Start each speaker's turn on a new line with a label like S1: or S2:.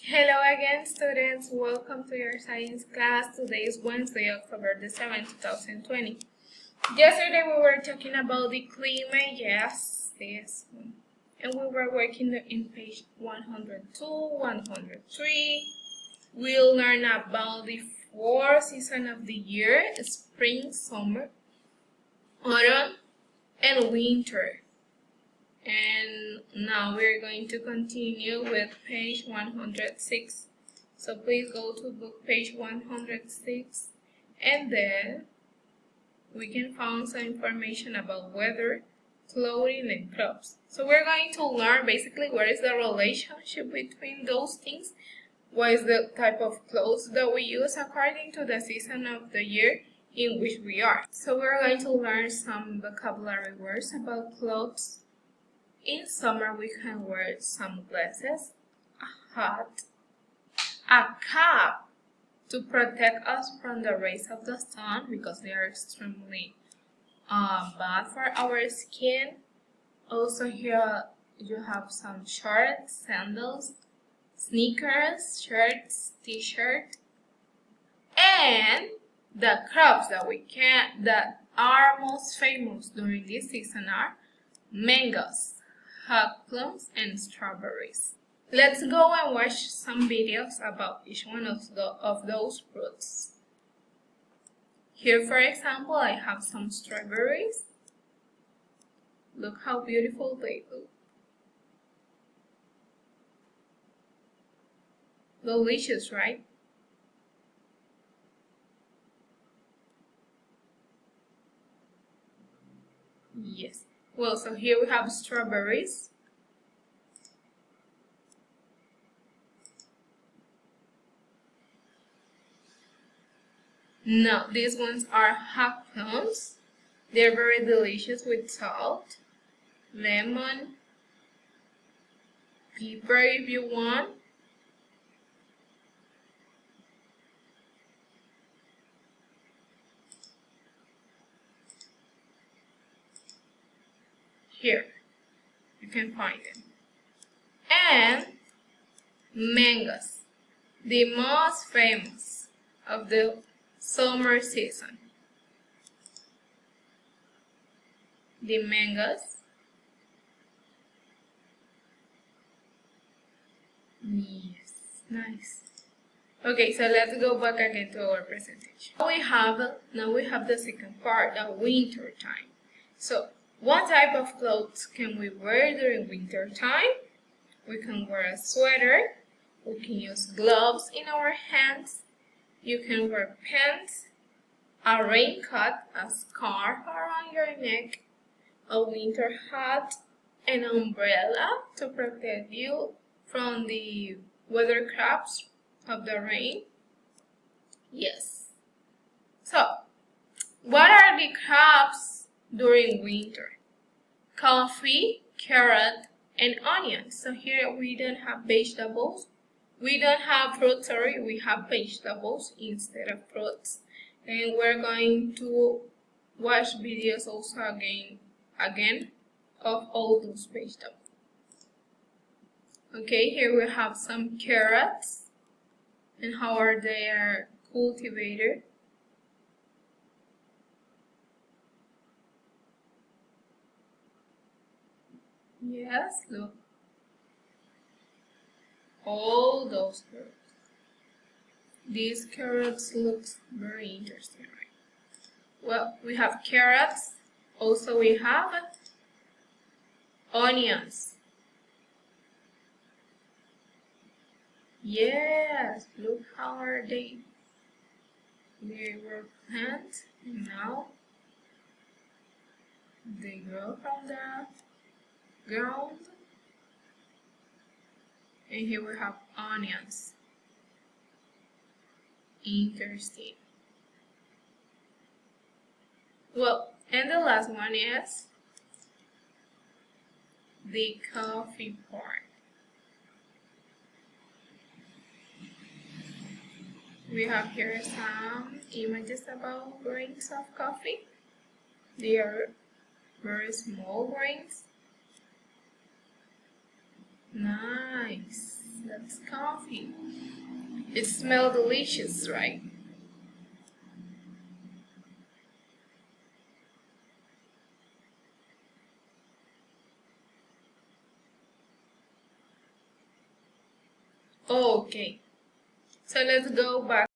S1: Hello again, students. Welcome to your science class. Today is Wednesday, October the 7th, 2020. Yesterday we were talking about the climate, yes, this one. And we were working in page 102, 103. We'll learn about the four seasons of the year: spring, summer, autumn, and winter. And now we're going to continue with page 106. So please go to book page 106 and then we can find some information about weather, clothing, and crops. So we're going to learn basically what is the relationship between those things, what is the type of clothes that we use according to the season of the year in which we are. So we're going to learn some vocabulary words about clothes. In summer, we can wear sunglasses, a hat, a cap to protect us from the rays of the sun because they are extremely bad for our skin. Also here you have some shorts, sandals, sneakers, shirts, t-shirt, and the crops that are most famous during this season are mangoes, hot plums, and strawberries. Let's go and watch some videos about each one of those fruits. Here, for example, I have some strawberries. Look how beautiful they look. Delicious, right? Yes. Well, so here we have strawberries. Now, these ones are hot plums. They're very delicious with salt, lemon, pepper if you want. Here, you can find them. And mangoes, the most famous of the summer season. The mangoes. Yes, nice. Okay, so let's go back again to our presentation. Now we have the second part, the winter time. So, what type of clothes can we wear during winter time? We can wear a sweater. We can use gloves in our hands. You can wear pants, a raincoat, a scarf around your neck, a winter hat, an umbrella to protect you from the weather crops of the rain. Yes. So, what are the crops during winter? Coffee, carrot, and onions. So here we don't have vegetables. We don't have fruits, sorry, we have vegetables instead of fruits. And we're going to watch videos also again of all those vegetables. Okay, here we have some carrots and how are they cultivated. Yes, look. All those carrots. These carrots looks very interesting, right? Well, we have carrots. Also, we have onions. Yes, look how are they. They were planted and now they grow from the ground. And here we have onions. Interesting. Well, and the last one is the coffee part. We have here some images about grains of coffee. They are very small grains. Nice. That's coffee. It smells delicious, right? Okay, so let's go back